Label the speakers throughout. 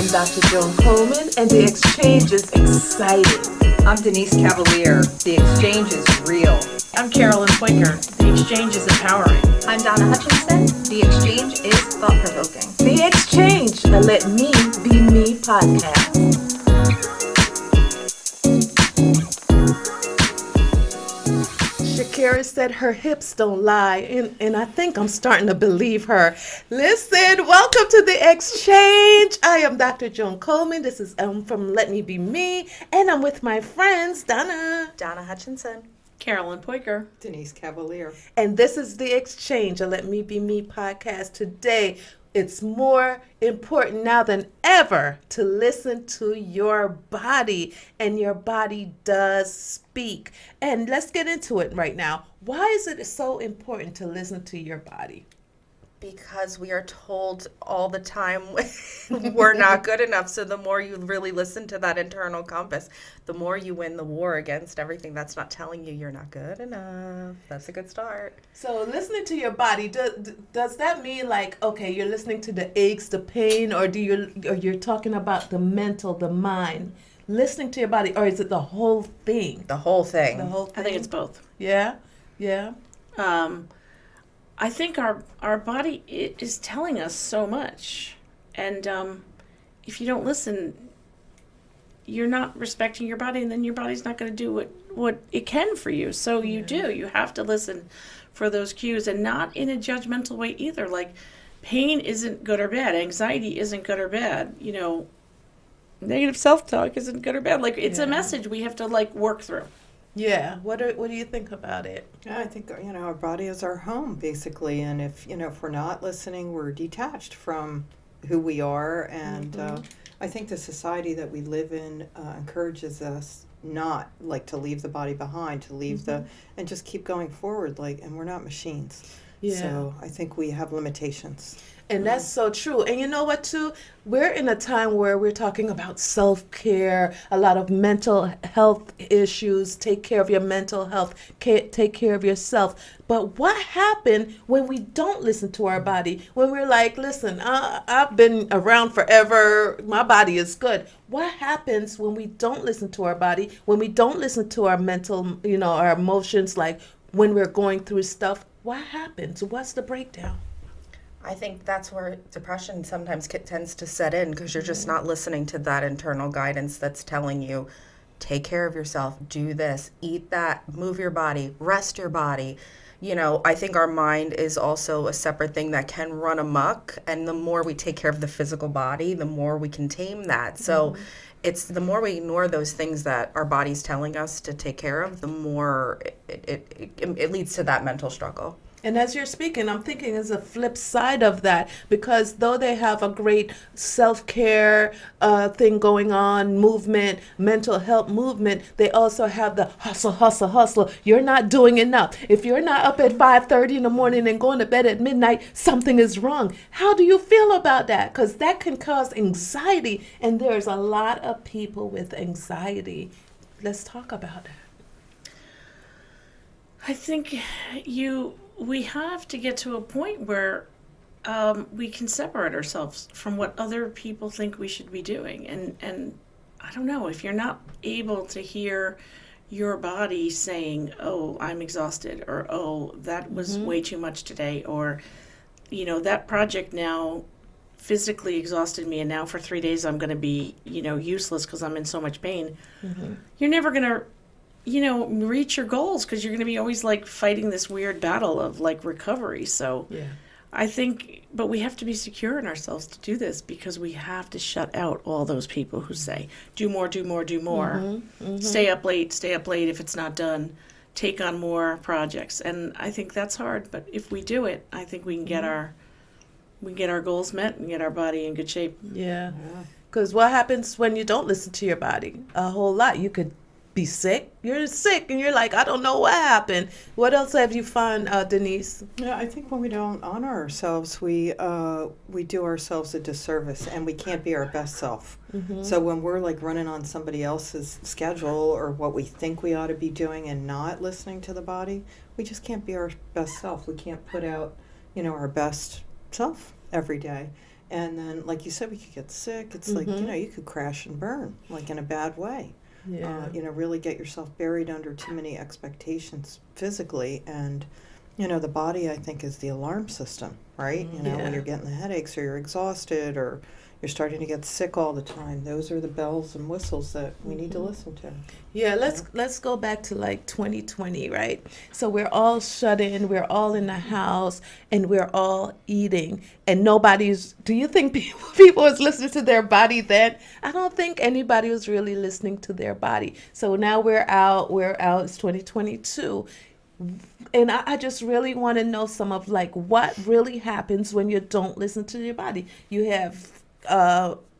Speaker 1: am Dr. Joan Coleman, and the Xchange is exciting.
Speaker 2: I'm Denise Cavalier. The Xchange is real.
Speaker 3: I'm Carolyn Peucker. The Xchange is empowering.
Speaker 4: I'm Donna Hutchinson. The Xchange is thought-provoking.
Speaker 1: The Xchange, a Let Me Be Me podcast. Shakira said her hips don't lie, and I think I'm starting to believe her. Listen, welcome to the Xchange. I am Dr. Joan Coleman. This is from Let Me Be Me, and I'm with my friends, Donna
Speaker 4: Hutchinson.
Speaker 3: Carolyn Peucker.
Speaker 2: Denise Cavalier.
Speaker 1: And this is the Xchange, a Let Me Be Me podcast. Today, it's more important now than ever to listen to your body, and your body does speak. And let's get into it right now. Why is it so important to listen to your body?
Speaker 4: Because we are told all the time we're not good enough. So the more you really listen to that internal compass, the more you win the war against everything that's not telling you you're not good enough. That's a good start.
Speaker 1: So listening to your body, does that mean like, okay, you're listening to the aches, the pain, or you're talking about the mental, the mind? Listening to your body, or is it the whole thing?
Speaker 4: The whole thing.
Speaker 1: The whole thing.
Speaker 3: I think it's both.
Speaker 1: Yeah.
Speaker 3: I think our body is telling us so much. And if you don't listen, you're not respecting your body, and then your body's not going to do what it can for you. So you have to listen for those cues, and not in a judgmental way either. Like, pain isn't good or bad. Anxiety isn't good or bad. You know, negative self-talk isn't good or bad. Like, it's a message we have to, like, work through.
Speaker 1: Yeah. What do you think about it?
Speaker 2: Yeah, I think, our body is our home, basically. And if we're not listening, we're detached from who we are. And I think the society that we live in encourages us not, like, to leave the body behind, to leave and just keep going forward. And we're not machines.
Speaker 1: Yeah.
Speaker 2: So I think we have limitations.
Speaker 1: And that's so true. And you know what, too? We're in a time where we're talking about self-care, a lot of mental health issues. Take care of your mental health. Take care of yourself. But what happened when we don't listen to our body? When we're like, listen, I've been around forever. My body is good. What happens when we don't listen to our body? When we don't listen to our mental, our emotions, like when we're going through stuff? What happens? What's the breakdown?
Speaker 4: I think that's where depression sometimes tends to set in, because you're just not listening to that internal guidance that's telling you, take care of yourself, do this, eat that, move your body, rest your body. I think our mind is also a separate thing that can run amok, and the more we take care of the physical body, the more we can tame that. So it's the more we ignore those things that our body's telling us to take care of, the more it leads to that mental struggle.
Speaker 1: And as you're speaking, I'm thinking there's a flip side of that, because though they have a great self-care thing going on, movement, mental health movement, they also have the hustle. You're not doing enough. If you're not up at 5:30 in the morning and going to bed at midnight, something is wrong. How do you feel about that? Because that can cause anxiety, and there's a lot of people with anxiety. Let's talk about that.
Speaker 3: I think we have to get to a point where we can separate ourselves from what other people think we should be doing. And I don't know, if you're not able to hear your body saying, oh, I'm exhausted, or oh, that was way too much today, or, that project now physically exhausted me, and now for 3 days I'm going to be, useless because I'm in so much pain. You're never going to reach your goals, because you're going to be always like fighting this weird battle of like recovery. So I think, but we have to be secure in ourselves to do this, because we have to shut out all those people who say, do more, stay up late if it's not done, take on more projects. And I think that's hard, but if we do it, I think we can get our goals met and get our body in good shape.
Speaker 1: Yeah. Because what happens when you don't listen to your body? A whole lot. You could be sick. You're sick, and you're like, I don't know what happened. What else have you found, Denise?
Speaker 2: Yeah, I think when we don't honor ourselves, we do ourselves a disservice, and we can't be our best self. So when we're like running on somebody else's schedule, or what we think we ought to be doing, and not listening to the body, we just can't be our best self. We can't put out, our best self every day. And then, like you said, we could get sick. It's like, you could crash and burn, like in a bad way.
Speaker 1: Yeah.
Speaker 2: Really get yourself buried under too many expectations physically. And, the body, I think, is the alarm system, right? When you're getting the headaches or you're exhausted or you're starting to get sick all the time, those are the bells and whistles that we need to listen to.
Speaker 1: Yeah, let's go back to like 2020, right? So we're all shut in, we're all in the house, and we're all eating, and do you think people was listening to their body then? I don't think anybody was really listening to their body. So now we're out, it's 2022. And I just really want to know some of like what really happens when you don't listen to your body. You have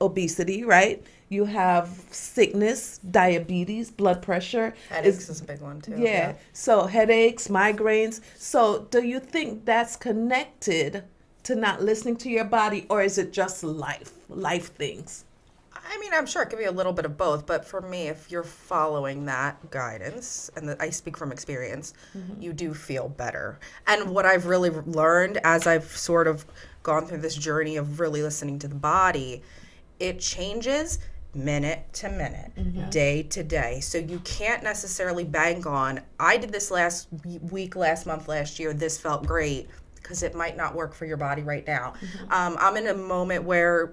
Speaker 1: obesity, right? You have sickness, diabetes, blood pressure.
Speaker 4: Headaches is a big one too.
Speaker 1: Yeah. So headaches, migraines. So do you think that's connected to not listening to your body, or is it just life things?
Speaker 4: I mean, I'm sure it could be a little bit of both, but for me, if you're following that guidance, and I speak from experience, you do feel better. And what I've really learned as I've sort of gone through this journey of really listening to the body, it changes minute to minute, day to day. So you can't necessarily bank on, I did this last week, last month, last year, this felt great, because it might not work for your body right now. I'm in a moment where,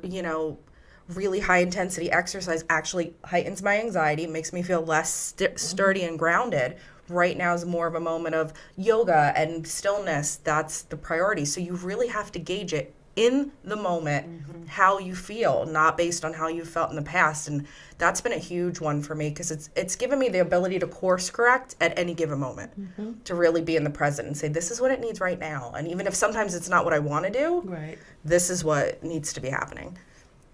Speaker 4: really high intensity exercise actually heightens my anxiety, makes me feel less sturdy and grounded. Right now is more of a moment of yoga and stillness. That's the priority. So you really have to gauge it in the moment, how you feel, not based on how you felt in the past. And that's been a huge one for me, because it's given me the ability to course correct at any given moment, to really be in the present and say, this is what it needs right now. And even if sometimes it's not what I want to do,
Speaker 1: Right.
Speaker 4: this is what needs to be happening.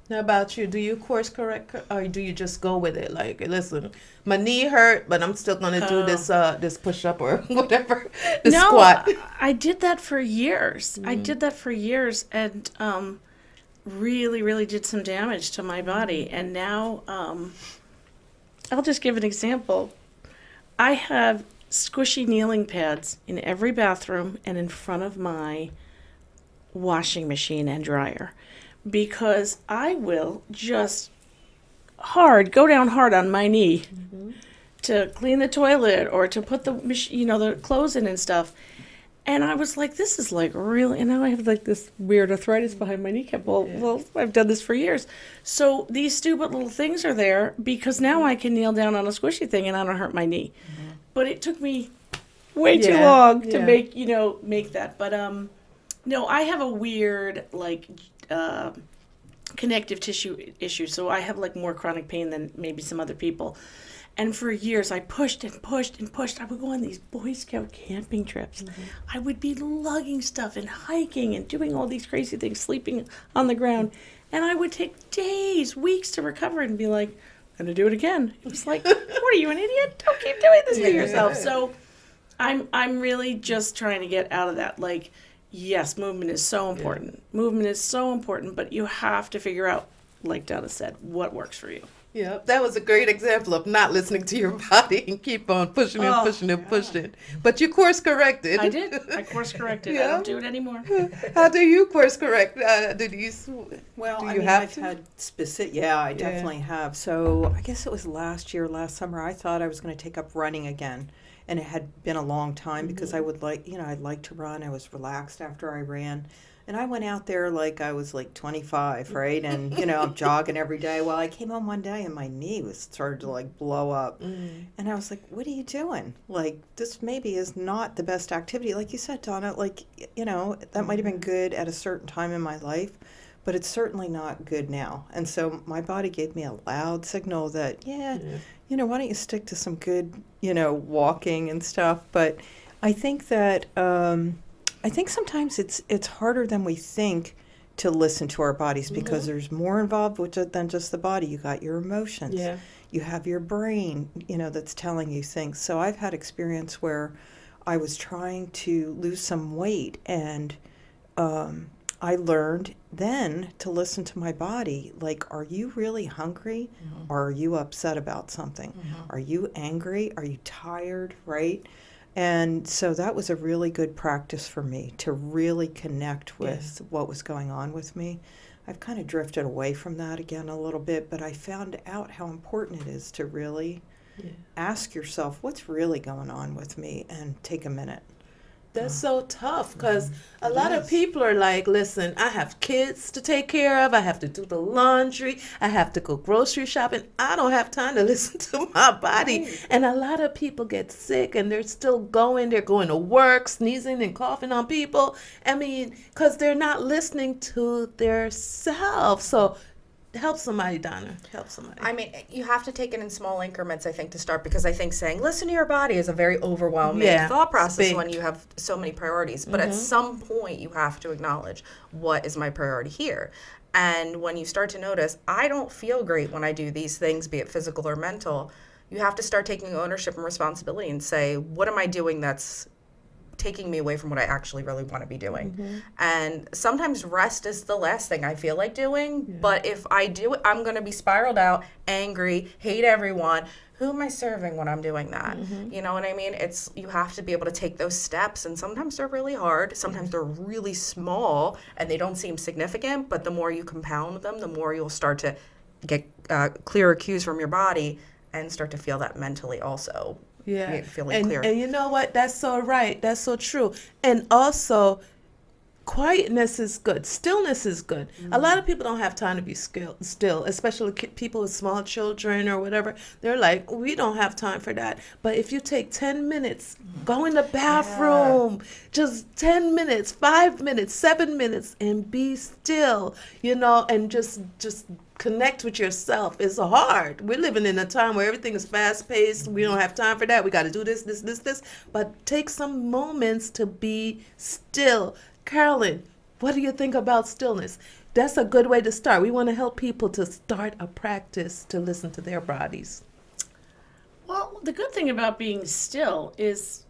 Speaker 1: Now about you, do you course correct, or do you just go with it? Like, listen, my knee hurt, but I'm still gonna do this push up or whatever, squat.
Speaker 3: I did that for years. And really, really did some damage to my body. And now, I'll just give an example. I have squishy kneeling pads in every bathroom and in front of my washing machine and dryer, because I will just go down hard on my knee to clean the toilet or to put the the clothes in and stuff. And I was like, this is like really, and now I have like this weird arthritis behind my kneecap. Well, I've done this for years. So these stupid little things are there because now I can kneel down on a squishy thing and I don't hurt my knee. But it took me way too long to make that. But no, I have a weird connective tissue issue. So I have like more chronic pain than maybe some other people. And for years, I pushed and pushed and pushed. I would go on these Boy Scout camping trips. I would be lugging stuff and hiking and doing all these crazy things, sleeping on the ground. And I would take days, weeks to recover and be like, I'm going to do it again. It was like, what are you, an idiot? Don't keep doing this to yourself. So I'm really just trying to get out of that. Like, yes, movement is so important. Movement is so important, but you have to figure out, like Donna said, what works for you.
Speaker 1: Yeah, that was a great example of not listening to your body and keep on pushing and pushing and pushing. But you course corrected.
Speaker 3: I did. I course corrected. I don't do it anymore.
Speaker 1: How do you course correct? Denise?
Speaker 2: Well,
Speaker 1: do
Speaker 2: I
Speaker 1: you
Speaker 2: mean,
Speaker 1: have
Speaker 2: I've
Speaker 1: to?
Speaker 2: had specific. Yeah, I definitely have. So I guess it was last summer. I thought I was going to take up running again, and it had been a long time because I would I'd like to run. I was relaxed after I ran. And I went out there like I was like 25, right? And, I'm jogging every day. Well, I came home one day and my knee started to like blow up. And I was like, what are you doing? Like, this maybe is not the best activity. Like you said, Donna, like, that might have been good at a certain time in my life, but it's certainly not good now. And so my body gave me a loud signal that, why don't you stick to some good, walking and stuff. But I think that... I think sometimes it's harder than we think to listen to our bodies because there's more involved with it than just the body. You got your emotions. Yeah. You have your brain, that's telling you things. So I've had experience where I was trying to lose some weight and I learned then to listen to my body. Like, are you really hungry? Or are you upset about something? Are you angry? Are you tired? Right? And so that was a really good practice for me to really connect with what was going on with me. I've kind of drifted away from that again a little bit, but I found out how important it is to really ask yourself, what's really going on with me, and take a minute.
Speaker 1: That's so tough because a lot of
Speaker 2: is.
Speaker 1: people are like, listen, I have kids to take care of. I have to do the laundry. I have to go grocery shopping. I don't have time to listen to my body.
Speaker 2: Right.
Speaker 1: And a lot of people get sick and they're still going. They're going to work, sneezing and coughing on people. I mean, because they're not listening to their self. So help somebody, Donna. Help somebody.
Speaker 4: I mean, you have to take it in small increments, I think, to start, because I think saying listen to your body is a very overwhelming thought process when you have so many priorities. But at some point, you have to acknowledge, what is my priority here? And when you start to notice, I don't feel great when I do these things, be it physical or mental, you have to start taking ownership and responsibility and say, what am I doing that's taking me away from what I actually really want to be doing? And sometimes rest is the last thing I feel like doing, but if I do it, I'm going to be spiraled out, angry, hate everyone. Who am I serving when I'm doing that? You know what I mean? It's, you have to be able to take those steps, and sometimes they're really hard, sometimes they're really small and they don't seem significant, but the more you compound them, the more you'll start to get clearer cues from your body and start to feel that mentally also.
Speaker 1: Yeah.
Speaker 4: Feeling clear.
Speaker 1: And you know what? That's so right. That's so true. And also, quietness is good. Stillness is good. A lot of people don't have time to be still, especially people with small children or whatever. They're like, we don't have time for that. But if you take 10 minutes, go in the bathroom, just 10 minutes, 5 minutes, 7 minutes, and be still, you know, and just connect with yourself. It's hard. We're living in a time where everything is fast paced. We don't have time for that. We got to do this. But take some moments to be still. Carolyn, what do you think about stillness? That's a good way to start. We want to help people to start a practice to listen to their bodies.
Speaker 3: Well, the good thing about being still is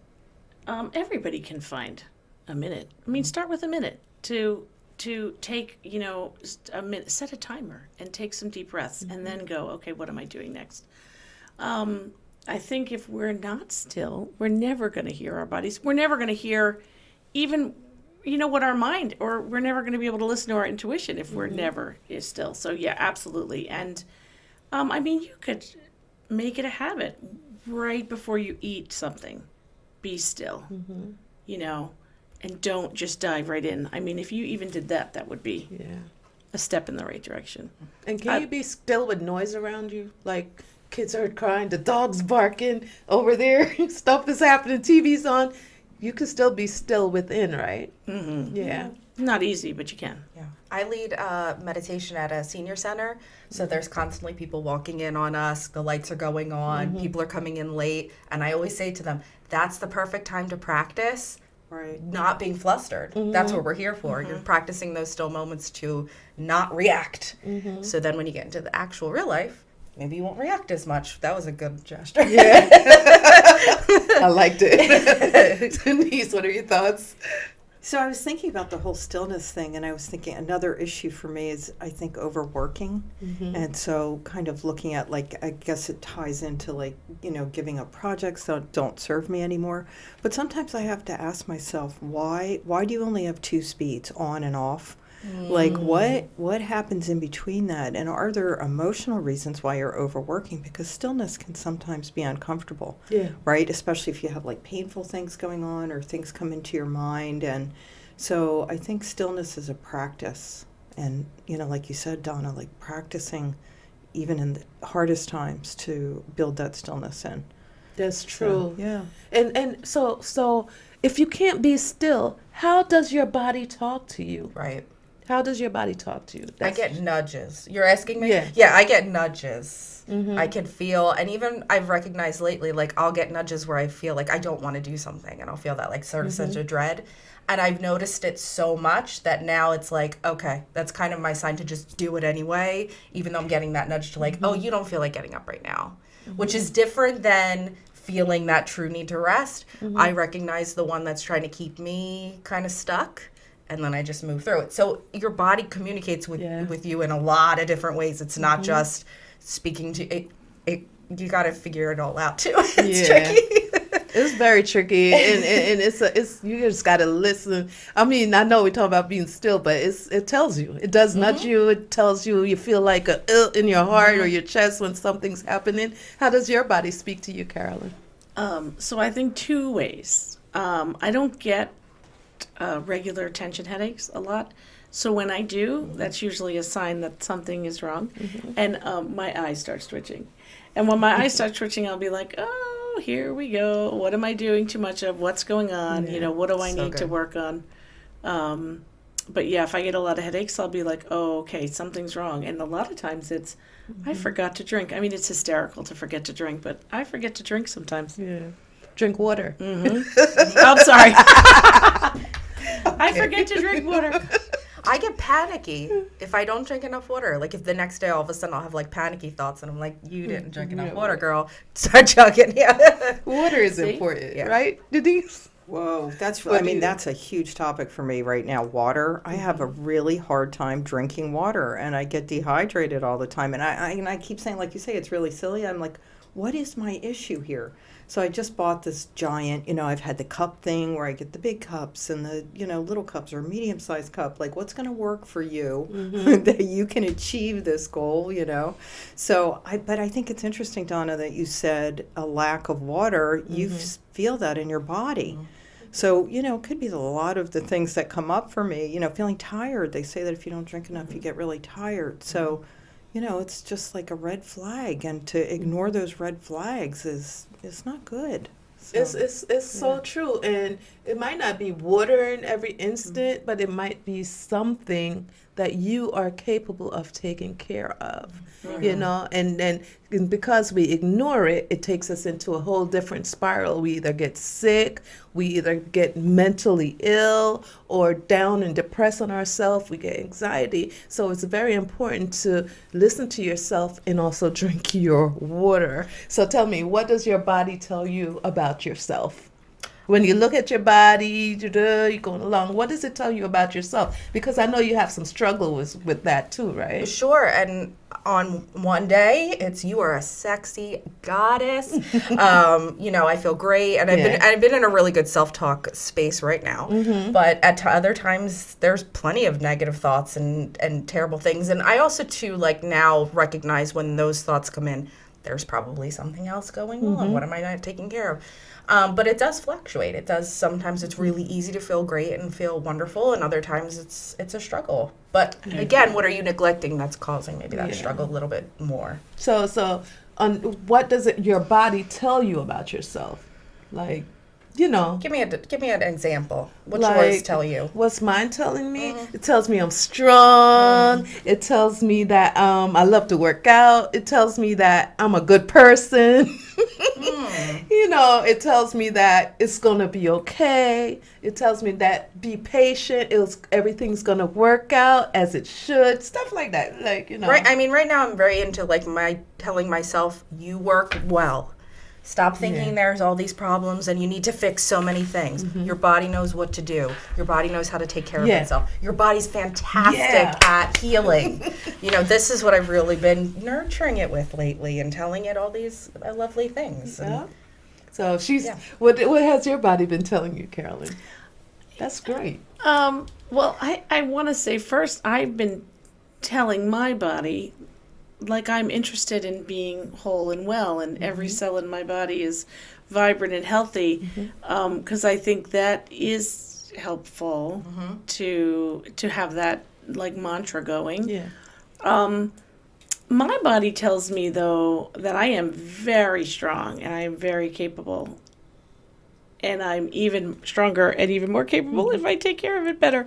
Speaker 3: everybody can find a minute. I mean, start with a minute to take, you know, a minute, set a timer and take some deep breaths and then go, okay, what am I doing next? I think if we're not still, we're never going to hear our bodies. We're never going to hear even, you know, what our mind, or we're never going to be able to listen to our intuition if we're never still. So yeah, absolutely. And I mean, you could make it a habit right before you eat something. Be still, you know. And don't just dive right in. I mean, if you even did that, that would be a step in the right direction.
Speaker 1: And can you be still with noise around you? Like kids are crying, the dog's barking over there, stuff is happening, TV's on. You can still be still within, right? Yeah.
Speaker 3: Not easy, but you can.
Speaker 4: Yeah. I lead meditation at a senior center, so there's constantly people walking in on us, the lights are going on, people are coming in late, and I always say to them, that's the perfect time to practice.
Speaker 2: Right.
Speaker 4: Not being flustered. That's what we're here for. You're practicing those still moments to not react. So then when you get into the actual real life, maybe you won't react as much. That was a good gesture.
Speaker 1: Yeah. I liked it. Denise, what are your thoughts?
Speaker 2: So I was thinking about the whole stillness thing, and I was thinking another issue for me is, I think, overworking. And so kind of looking at, like, I guess it ties into, like, you know, giving up projects that don't serve me anymore. But sometimes I have to ask myself, why do you only have 2 speeds, on and off? Like, what happens in between that? And are there emotional reasons why you're overworking? Because stillness can sometimes be uncomfortable, right? Especially if you have, like, painful things going on or things come into your mind. And so I think stillness is a practice. And, you know, like you said, Donna, like practicing even in the hardest times to build that stillness in.
Speaker 1: That's true.
Speaker 2: So, yeah.
Speaker 1: And so if you can't be still, how does your body talk to you?
Speaker 4: Right.
Speaker 1: How does your body talk to you?
Speaker 4: I get nudges. You're asking me?
Speaker 1: Yeah.
Speaker 4: Yeah, I get nudges. I can feel, and even I've recognized lately, like, I'll get nudges where I feel like I don't want to do something, and I'll feel that, like, sort of sense of dread. And I've noticed it so much that now it's like, okay, that's kind of my sign to just do it anyway, even though I'm getting that nudge to, like, oh, you don't feel like getting up right now, which is different than feeling that true need to rest. I recognize the one that's trying to keep me kind of stuck, and then I just move through it. So your body communicates with you in a lot of different ways. It's not just speaking to it. You got to figure it all out too. It's tricky.
Speaker 1: It's very tricky, and it's you just gotta listen. I mean, I know we talk about being still, but it tells you. It does nudge you. It tells you feel like a in your heart or your chest when something's happening. How does your body speak to you, Carolyn?
Speaker 3: So I think two ways. I don't get regular tension headaches a lot. So when I do, that's usually a sign that something is wrong. And my eyes start twitching. And when my eyes start twitching, I'll be like, oh, here we go. What am I doing too much of? What's going on? You know, what do I need to work on? But yeah, if I get a lot of headaches, I'll be like, oh, okay, something's wrong. And a lot of times it's, I forgot to drink. I mean, it's hysterical to forget to drink, but I forget to drink sometimes.
Speaker 1: Yeah. Drink water.
Speaker 3: I'm sorry. I forget to drink water.
Speaker 4: I get panicky if I don't drink enough water. Like if the next day all of a sudden I'll have like panicky thoughts and I'm like, you didn't drink enough water, girl. Start chugging. Yeah.
Speaker 1: Water is important, right, Denise?
Speaker 2: Whoa, I mean, that's a huge topic for me right now. Water. I have a really hard time drinking water, and I get dehydrated all the time. And I keep saying, like you say, it's really silly. I'm like, what is my issue here? So I just bought this giant, I've had the cup thing where I get the big cups and the, little cups or medium-sized cup. Like, what's going to work for you that you can achieve this goal, So, but I think it's interesting, Donna, that you said a lack of water. You feel that in your body. So, it could be a lot of the things that come up for me, feeling tired. They say that if you don't drink enough, you get really tired. So, it's just like a red flag, and to ignore those red flags is not good. So,
Speaker 1: It's so true, and it might not be water in every instant, but it might be something that you are capable of taking care of, and because we ignore it, it takes us into a whole different spiral. We either get sick, we either get mentally ill, or down and depressed on ourselves. We get anxiety. So it's very important to listen to yourself and also drink your water. So tell me, what does your body tell you about yourself? When you look at your body, you're going along, what does it tell you about yourself? Because I know you have some struggle with that too, right?
Speaker 4: Sure. And on one day, it's you are a sexy goddess. I feel great. And I've been in a really good self-talk space right now. But at other times, there's plenty of negative thoughts and terrible things. And I also, too, now recognize when those thoughts come in, there's probably something else going on. What am I not taking care of? But it does fluctuate. Sometimes it's really easy to feel great and feel wonderful, and other times it's a struggle. But again, what are you neglecting that's causing maybe that struggle a little bit more?
Speaker 1: So what does your body tell you about yourself? Like, Give me
Speaker 4: an example. What yours tell you?
Speaker 1: What's mine telling me? It tells me I'm strong. It tells me that I love to work out. It tells me that I'm a good person. It tells me that it's going to be okay. It tells me that be patient. Everything's going to work out as it should. Stuff like that.
Speaker 4: Right. I mean, right now I'm very into telling myself, you work well. Stop thinking there's all these problems and you need to fix so many things. Your body knows what to do. Your body knows how to take care of itself. Your body's fantastic at healing. This is what I've really been nurturing it with lately and telling it all these lovely things.
Speaker 1: So what has your body been telling you, Carolyn? That's great.
Speaker 3: Well, I want to say first, I've been telling my body I'm interested in being whole and well, and every cell in my body is vibrant and healthy, because I think that is helpful to have that mantra going. Yeah. My body tells me though that I am very strong and I am very capable. And I'm even stronger and even more capable if I take care of it better.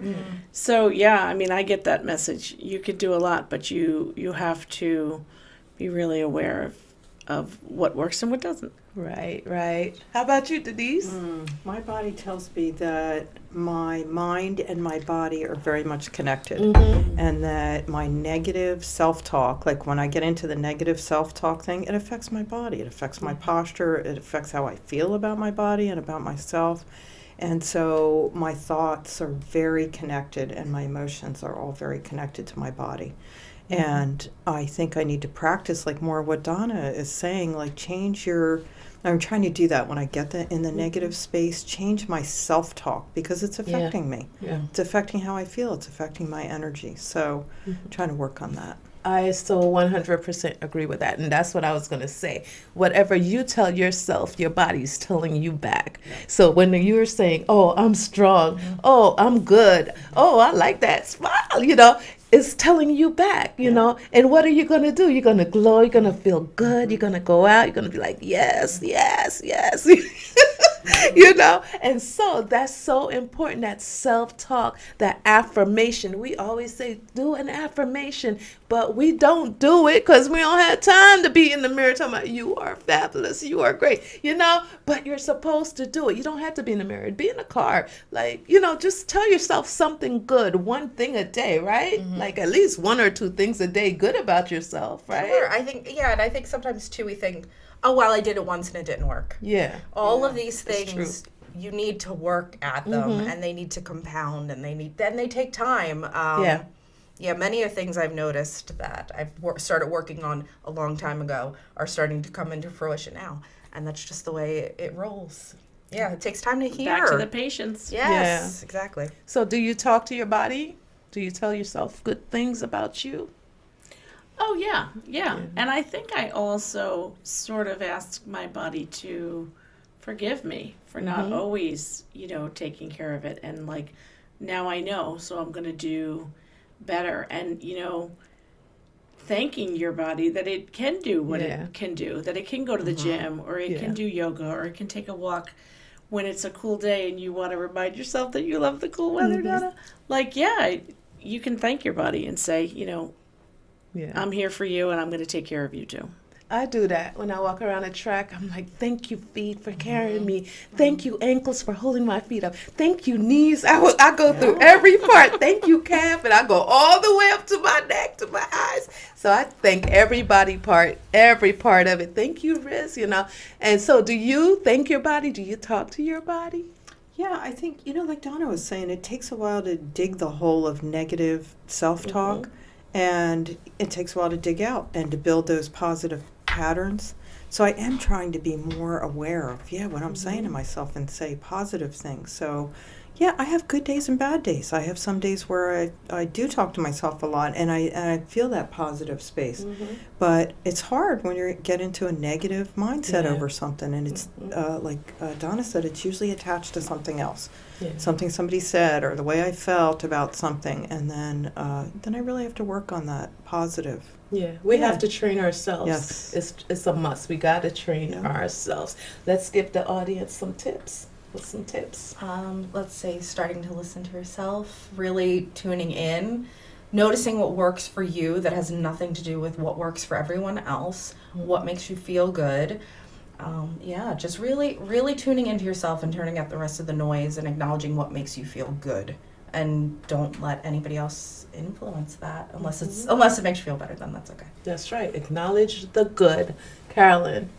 Speaker 3: So, I get that message. You could do a lot, but you have to be really aware of what works and what doesn't.
Speaker 1: Right. How about you, Denise?
Speaker 2: My body tells me that my mind and my body are very much connected, and that my negative self-talk, when I get into the negative self-talk thing, it affects my body. It affects my posture. It affects how I feel about my body and about myself. And so my thoughts are very connected, and my emotions are all very connected to my body. And I think I need to practice more what Donna is saying, change your I'm trying to do that when I get in the negative space, change my self-talk because it's affecting me.
Speaker 1: Yeah.
Speaker 2: It's affecting how I feel. It's affecting my energy. So trying to work on that.
Speaker 1: I so 100% agree with that. And that's what I was going to say. Whatever you tell yourself, your body's telling you back. So when you're saying, oh, I'm strong, oh, I'm good, oh, I like that smile, it's telling you back, you know. And what are you going to do? You're going to glow. You're going to feel good. You're going to go out. You're going to be like, yes, yes, yes. And so that's so important, that self-talk, that affirmation. We always say do an affirmation, but we don't do it because we don't have time to be in the mirror talking about you are fabulous, you are great, but you're supposed to do it. You don't have to be in the mirror. Be in the car, just tell yourself something good, one thing a day, right? Like at least one or two things a day good about yourself, right?
Speaker 4: Sure. And I think sometimes too we think, oh, well, I did it once and it didn't work.
Speaker 1: Yeah.
Speaker 4: All of these things, you need to work at them, and they need to compound, and they take time. Many of things I've noticed that I've started working on a long time ago are starting to come into fruition now, and that's just the way it rolls. Yeah, it takes time to hear.
Speaker 3: Back to the patience.
Speaker 4: Yes, exactly.
Speaker 1: So do you talk to your body? Do you tell yourself good things about you?
Speaker 3: Oh, yeah. And I think I also sort of ask my body to forgive me for not always, taking care of it. And now I know, so I'm going to do better. And, thanking your body that it can do what it can do, that it can go to the gym, or it can do yoga, or it can take a walk when it's a cool day and you want to remind yourself that you love the cool weather, Donna. You can thank your body and say, I'm here for you, and I'm going to take care of you too.
Speaker 1: I do that when I walk around a track. I'm like, thank you, feet, for carrying me. Thank you, ankles, for holding my feet up. Thank you, knees. I go through every part. Thank you, calf, and I go all the way up to my neck, to my eyes. So I thank every part of it. Thank you, wrist, And so do you thank your body? Do you talk to your body?
Speaker 2: Yeah, I think, like Donna was saying, it takes a while to dig the hole of negative self-talk. And it takes a while to dig out and to build those positive patterns. So I am trying to be more aware of, what I'm saying to myself and say positive things. So, I have good days and bad days. I have some days where I do talk to myself a lot and I feel that positive space. But it's hard when you get into a negative mindset over something. And it's, like Donna said, it's usually attached to something else. Something somebody said or the way I felt about something, and then I really have to work on that positive.
Speaker 1: Yeah, we have to train ourselves.
Speaker 2: Yes.
Speaker 1: It's a must. We got to train ourselves. Let's give the audience some tips. What's some tips?
Speaker 4: Let's say starting to listen to yourself, really tuning in, noticing what works for you that has nothing to do with what works for everyone else, what makes you feel good. Just really, really tuning into yourself and turning out the rest of the noise and acknowledging what makes you feel good. And don't let anybody else influence that unless it makes you feel better, then that's okay.
Speaker 1: That's right. Acknowledge the good. Carolyn.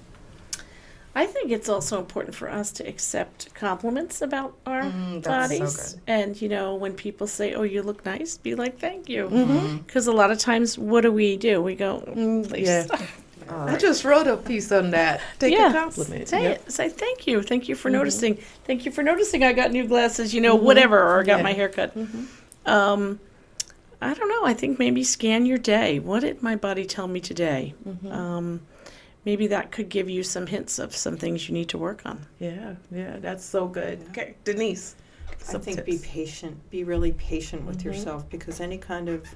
Speaker 3: I think it's also important for us to accept compliments about our bodies.
Speaker 4: So good.
Speaker 3: And, when people say, oh, you look nice, be like, thank you. Because a lot of times, what do? We go, please.
Speaker 1: I just wrote a piece on that. Take a compliment.
Speaker 3: Say it. Say thank you. Thank you for noticing. Thank you for noticing I got new glasses, whatever, or I got my hair cut. I don't know. I think maybe scan your day. What did my body tell me today? Maybe that could give you some hints of some things you need to work on.
Speaker 1: Yeah, that's so good. Okay, Denise.
Speaker 2: I think be patient. Be really patient with yourself, because any kind of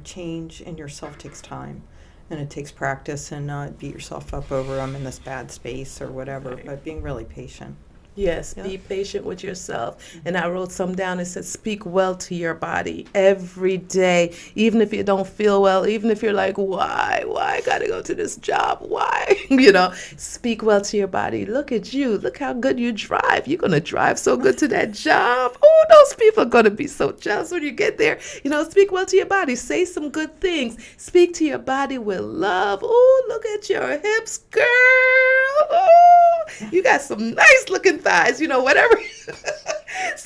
Speaker 2: change in yourself takes time. And it takes practice, and not beat yourself up over I'm in this bad space or whatever, but being really patient.
Speaker 1: Yes, be patient with yourself. And I wrote some down. It said, speak well to your body every day, even if you don't feel well, even if you're like, why I gotta go to this job? Why? Speak well to your body. Look at you. Look how good you drive. You're going to drive so good to that job. Oh, those people are going to be so jealous when you get there. Speak well to your body. Say some good things. Speak to your body with love. Oh, look at your hips, girl. Oh, you got some nice looking thighs, whatever.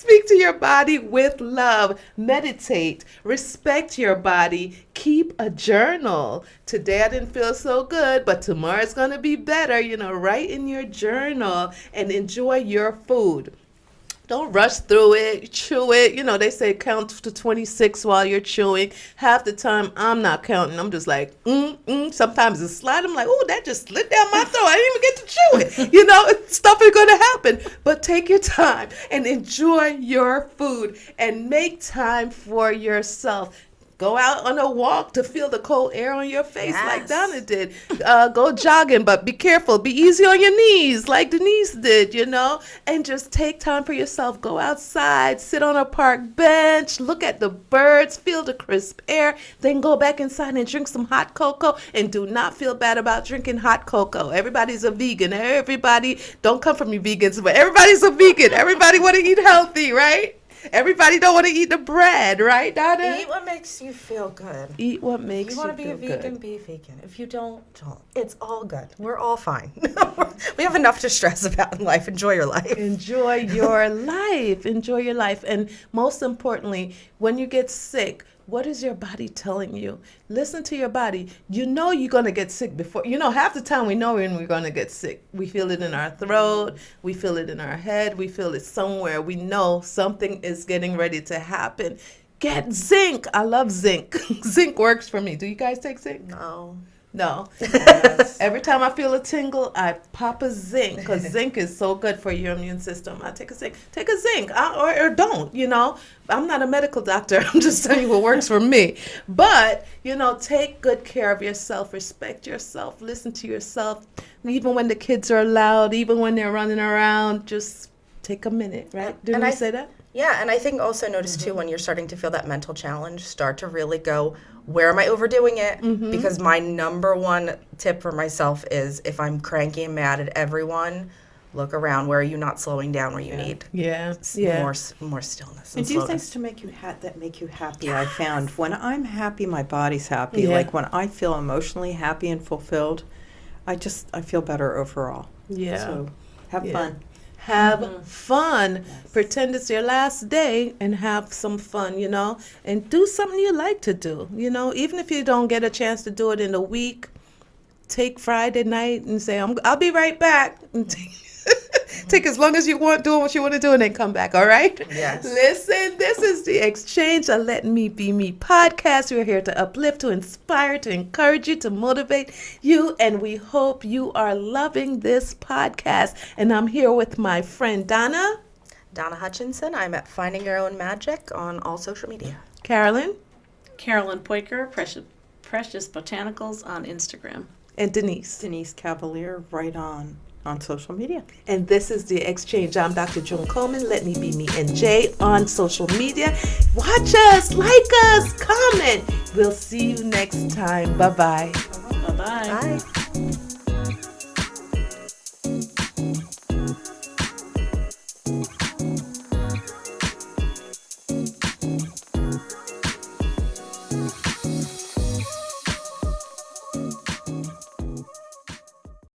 Speaker 1: Speak to your body with love. Meditate. Respect your body. Keep a journal. Today I didn't feel so good, but tomorrow's going to be better. Write in your journal and enjoy your food. Don't rush through it, chew it. They say count to 26 while you're chewing. Half the time, I'm not counting. I'm just like, Sometimes it's slide. I'm like, oh, that just slid down my throat. I didn't even get to chew it. Stuff is going to happen. But take your time and enjoy your food and make time for yourself. Go out on a walk to feel the cold air on your face like Donna did. Go jogging, but be careful. Be easy on your knees like Denise did, and just take time for yourself. Go outside, sit on a park bench, look at the birds, feel the crisp air, then go back inside and drink some hot cocoa. And do not feel bad about drinking hot cocoa. Everybody's a vegan. Everybody, don't come from you vegans, but everybody's a vegan. Everybody want to eat healthy, right? Everybody don't want to eat the bread, right, Donna?
Speaker 4: Eat what makes you feel good.
Speaker 1: Eat what makes you feel good.
Speaker 4: If you want to be a vegan, be a vegan. If you don't. It's all good. We're all fine. We have enough to stress about in life. Enjoy your life.
Speaker 1: Enjoy your life. Enjoy your life. And most importantly, when you get sick, what is your body telling you? Listen to your body. You're going to get sick before. Half the time we know when we're going to get sick. We feel it in our throat. We feel it in our head. We feel it somewhere. We know something is getting ready to happen. Get zinc. I love zinc. Zinc works for me. Do you guys take zinc? No.
Speaker 2: Yes.
Speaker 1: Every time I feel a tingle, I pop a zinc because zinc is so good for your immune system. I take a zinc. Take a zinc or don't, I'm not a medical doctor. I'm just telling you what works for me. But, take good care of yourself. Respect yourself. Listen to yourself. Even when the kids are loud, even when they're running around, just take a minute, right? Didn't I say that?
Speaker 4: Yeah, and I think also notice too when you're starting to feel that mental challenge, start to really go, where am I overdoing it? Because my number one tip for myself is if I'm cranky and mad at everyone, look around. Where are you not slowing down where you need? More stillness and
Speaker 2: do
Speaker 4: slowness.
Speaker 2: things to make you happy. Yes. I found when I'm happy, my body's happy.
Speaker 1: Yeah.
Speaker 2: Like when I feel emotionally happy and fulfilled, I feel better overall.
Speaker 1: Yeah.
Speaker 2: So have fun.
Speaker 1: Have fun. Yes. Pretend it's your last day and have some fun, and do something you like to do, even if you don't get a chance to do it in a week, take Friday night and say, I'll be right back. And take as long as you want, doing what you want to do, and then come back, all right?
Speaker 4: Yes.
Speaker 1: Listen, this is the Exchange, a Let Me Be Me podcast. We're here to uplift, to inspire, to encourage you, to motivate you, and we hope you are loving this podcast. And I'm here with my friend Donna
Speaker 4: Hutchinson. I'm at Finding Your Own Magic on all social media.
Speaker 1: Carolyn
Speaker 3: Peucker, Precious Botanicals on Instagram.
Speaker 1: and Denise
Speaker 2: Cavalier right on social media.
Speaker 1: And this is The Exchange. I'm Dr. Joan Coleman. Let me be me and Jay on social media. Watch us, like us, comment. We'll see you next time. Bye-bye.
Speaker 3: Bye-bye.
Speaker 4: Bye.